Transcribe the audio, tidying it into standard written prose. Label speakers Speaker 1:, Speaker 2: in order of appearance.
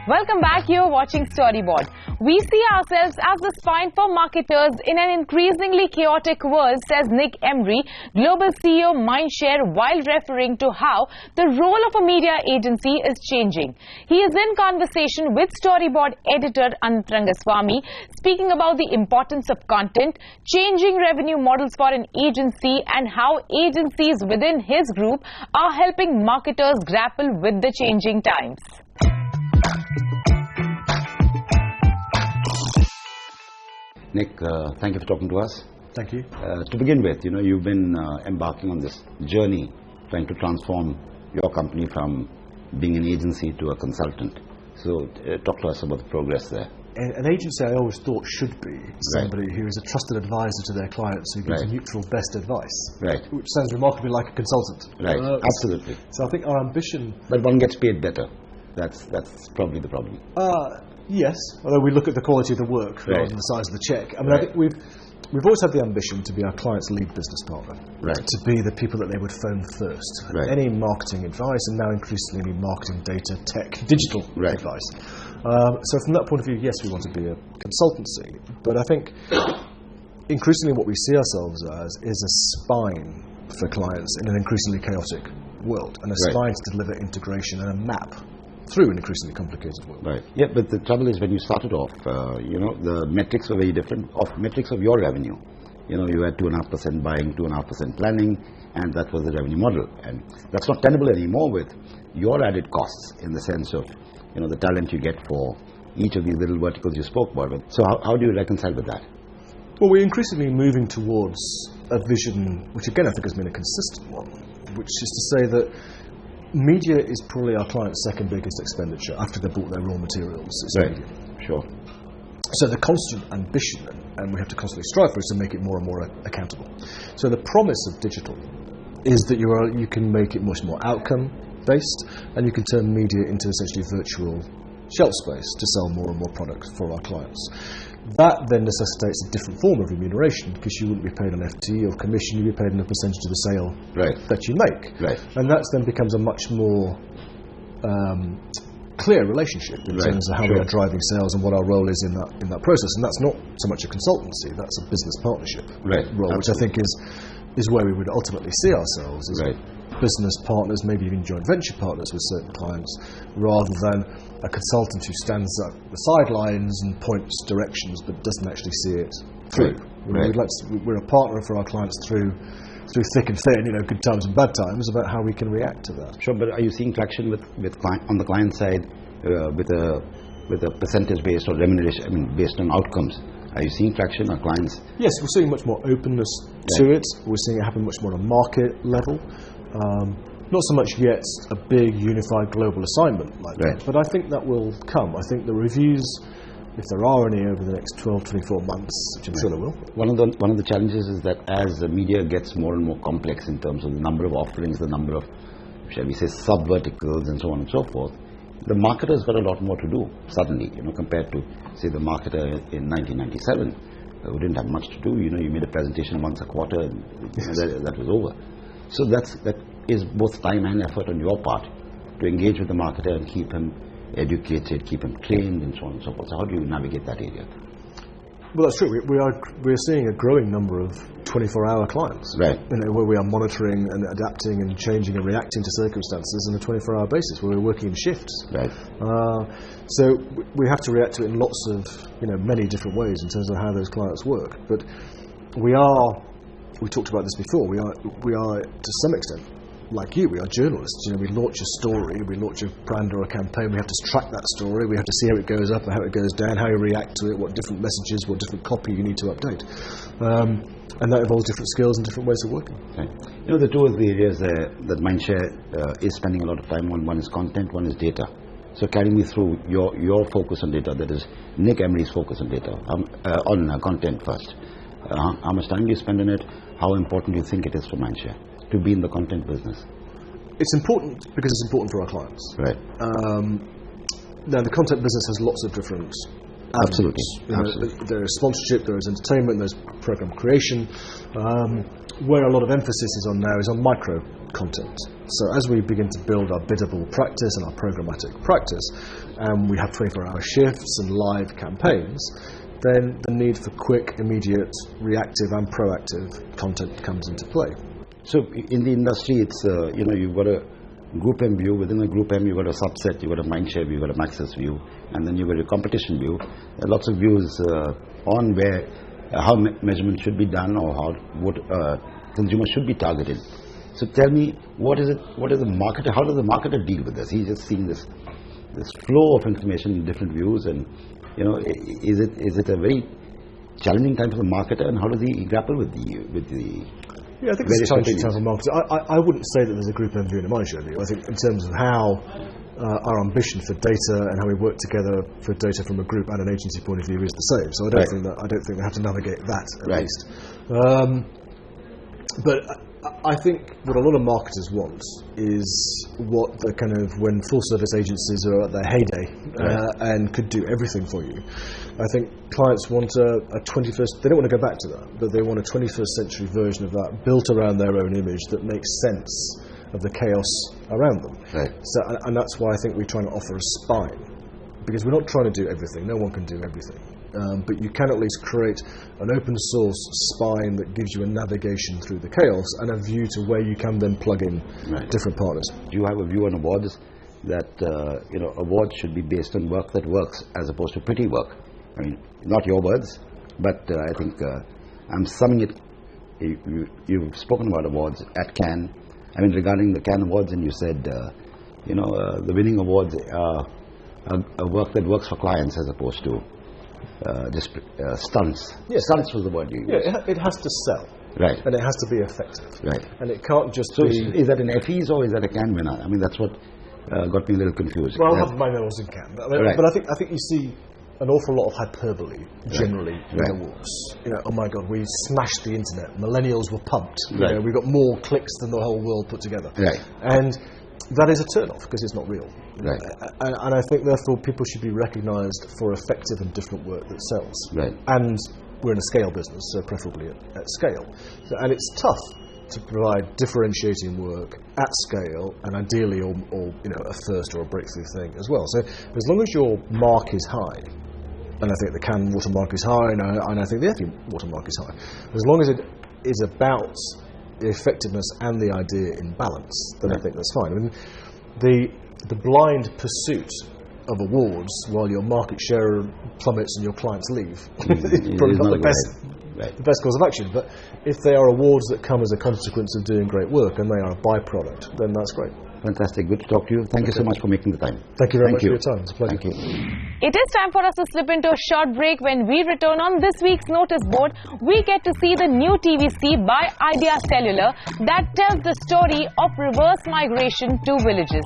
Speaker 1: Welcome back. You're watching Storyboard. We see ourselves as the spine for marketers in an increasingly chaotic world, says Nick Emery, Global CEO Mindshare, while referring to how the role of a media agency is changing. He is in conversation with Storyboard editor Anantrangaswamy, speaking about the importance of content, changing revenue models for an agency, and how agencies within his group are helping marketers grapple with the changing times.
Speaker 2: Nick, thank you for talking to us.
Speaker 3: Thank you.
Speaker 2: To begin with, you've been embarking on this journey trying to transform your company from being an agency to a consultant. So talk to us about the progress there.
Speaker 3: An agency, I always thought, should be somebody who is a trusted advisor to their clients who gives neutral best advice.
Speaker 2: Right.
Speaker 3: Which sounds remarkably like a consultant.
Speaker 2: Right, absolutely.
Speaker 3: So I think our ambition...
Speaker 2: But one gets paid better. That's probably the problem.
Speaker 3: Yes, although we look at the quality of the work rather than the size of the check. I mean, I think we've always had the ambition to be our client's lead business partner.
Speaker 2: Right. To
Speaker 3: be the people that they would phone first.
Speaker 2: Right.
Speaker 3: Any marketing advice, and now increasingly marketing data, tech, digital advice. So from that point of view, yes, we want to be a consultancy. But I think increasingly what we see ourselves as is a spine for clients in an increasingly chaotic world, and a spine to deliver integration and a map through an increasingly complicated world.
Speaker 2: Right. Yeah, but the trouble is when you started off, the metrics were very different. Metrics of your revenue. You had 2.5% buying, 2.5% planning, and that was the revenue model. And that's not tenable anymore with your added costs in the sense of, the talent you get for each of these little verticals you spoke about. So how do you reconcile with that?
Speaker 3: Well, we're increasingly moving towards a vision, which again I think has been a consistent one, which is to say that media is probably our client's second biggest expenditure after they bought their raw materials. It's media.
Speaker 2: Sure.
Speaker 3: So the constant ambition, and we have to constantly strive for, is to make it more and more accountable. So the promise of digital is that you can make it much more outcome-based, and you can turn media into essentially virtual shelf space to sell more and more products for our clients. That then necessitates a different form of remuneration, because you wouldn't be paid on FTE or commission, you'd be paid on a percentage of the sale that you make.
Speaker 2: Right.
Speaker 3: And that then becomes a much more clear relationship in terms of how we are driving sales and what our role is in that process. And that's not so much a consultancy, that's a business partnership role, which I think is where we would ultimately see ourselves as business partners, maybe even joint venture partners with certain clients, rather than a consultant who stands at the sidelines and points directions but doesn't actually see it through. We're a partner for our clients through thick and thin, good times and bad times, about how we can react to that.
Speaker 2: Sure, but are you seeing traction with on the client side with a percentage based or remuneration, based on outcomes? Are you seeing traction on clients? Yes,
Speaker 3: we're seeing much more openness to it. We're seeing it happen much more on a market level. Not so much yet a big unified global assignment like that, but I think that will come. I think the reviews, if there are any over the next 12, 24 months, which I'm sure there will.
Speaker 2: One of the challenges is that as the media gets more and more complex in terms of the number of offerings, the number of, shall we say, sub-verticals and so on and so forth, the marketer's got a lot more to do suddenly, compared to, say, the marketer in 1997 who didn't have much to do. You made a presentation once a quarter and that was over. So that is both time and effort on your part to engage with the marketer and keep him educated, keep him trained, and so on and so forth. So how do you navigate that area?
Speaker 3: Well, that's true. We're seeing a growing number of 24-hour clients, where we are monitoring and adapting and changing and reacting to circumstances on a 24-hour basis, where we're working in shifts. So we have to react to it in lots of, many different ways in terms of how those clients work. But we talked about this before. We are to some extent like you. We are journalists. We launch a story, we launch a brand or a campaign. We have to track that story. We have to see how it goes up and how it goes down, how you react to it, what different messages, what different copy you need to update, and that involves different skills and different ways of working.
Speaker 2: The two of the areas that Mindshare is spending a lot of time on. One is content, one is data. So carry me through your focus on data. That is Nick Emery's focus on data, on content first. How much time do you spend on it? How important do you think it is for Mindshare to be in the content business?
Speaker 3: It's important because it's important for our clients.
Speaker 2: Right.
Speaker 3: Now, the content business has lots of different
Speaker 2: Absolutely.
Speaker 3: There is sponsorship, there is entertainment, there's program creation. Where a lot of emphasis is on now is on micro content. So as we begin to build our biddable practice and our programmatic practice, and we have 24-hour shifts and live campaigns, then the need for quick, immediate, reactive and proactive content comes into play.
Speaker 2: So in the industry, it's, you've got a Group M view. Within a Group M, you've got a subset, you've got a Mindshare view, you've got a Maxis view, and then you've got a competition view. There are lots of views on where how measurement should be done or what consumers should be targeted. So tell me, what is the marketer, how does the marketer deal with this? He's just seeing this flow of information in different views, and is it a very challenging time for the marketer, and how does he grapple with the
Speaker 3: Yeah, I think it's a challenging time for marketers. I wouldn't say that there's a Group M view and a Mindshare view. I think in terms of how our ambition for data and how we work together for data from a group and an agency point of view is the same. So I don't think they have to navigate that at least. But I think what a lot of marketers want is what the kind of when full service agencies are at their heyday and could do everything for you. I think clients want a 21st, they don't want to go back to that, but they want a 21st century version of that built around their own image that makes sense of the chaos around them. So, and that's why I think we're trying to offer a spine, because we're not trying to do everything, no one can do everything. But you can at least create an open source spine that gives you a navigation through the chaos and a view to where you can then plug in different partners.
Speaker 2: Do you have a view on awards that awards should be based on work that works as opposed to pretty work? I mean, not your words, but I think I'm summing it. You've spoken about awards at Cannes. I mean, regarding the Cannes Awards, and you said the winning awards are a work that works for clients as opposed to just stunts.
Speaker 3: Yes.
Speaker 2: Stunts was the word you used.
Speaker 3: Yeah, it has to sell.
Speaker 2: Right.
Speaker 3: And it has to be effective.
Speaker 2: Right.
Speaker 3: And it can't just
Speaker 2: so
Speaker 3: be...
Speaker 2: is that an FEs or is that a Cannes winner? I mean, that's what got me a little confused.
Speaker 3: Well, I'll have my medals in Cannes. But I think you see an awful lot of hyperbole generally in awards. Oh my God, we smashed the internet. Millennials were pumped. We got more clicks than the whole world put together. And that is a turn-off because it's not real. And I think therefore people should be recognised for effective and different work that sells. And we're in a scale business, so preferably at scale. And it's tough to provide differentiating work at scale and ideally or a first or a breakthrough thing as well. So as long as your mark is high, and I think the Cannes watermark is high, and I think the FE watermark is high, as long as it is about the effectiveness and the idea in balance, then I think that's fine. I mean, the blind pursuit of awards while your market share plummets and your clients leave is probably not the best course of action. But if they are awards that come as a consequence of doing great work and they are a byproduct, then that's great.
Speaker 2: Fantastic. Good to talk to you. Thank you so much for making the time.
Speaker 3: Thank you very much for your time. It's a pleasure.
Speaker 2: Thank you.
Speaker 1: It is time for us to slip into a short break. When we return on this week's notice board, we get to see the new TVC by Idea Cellular that tells the story of reverse migration to villages.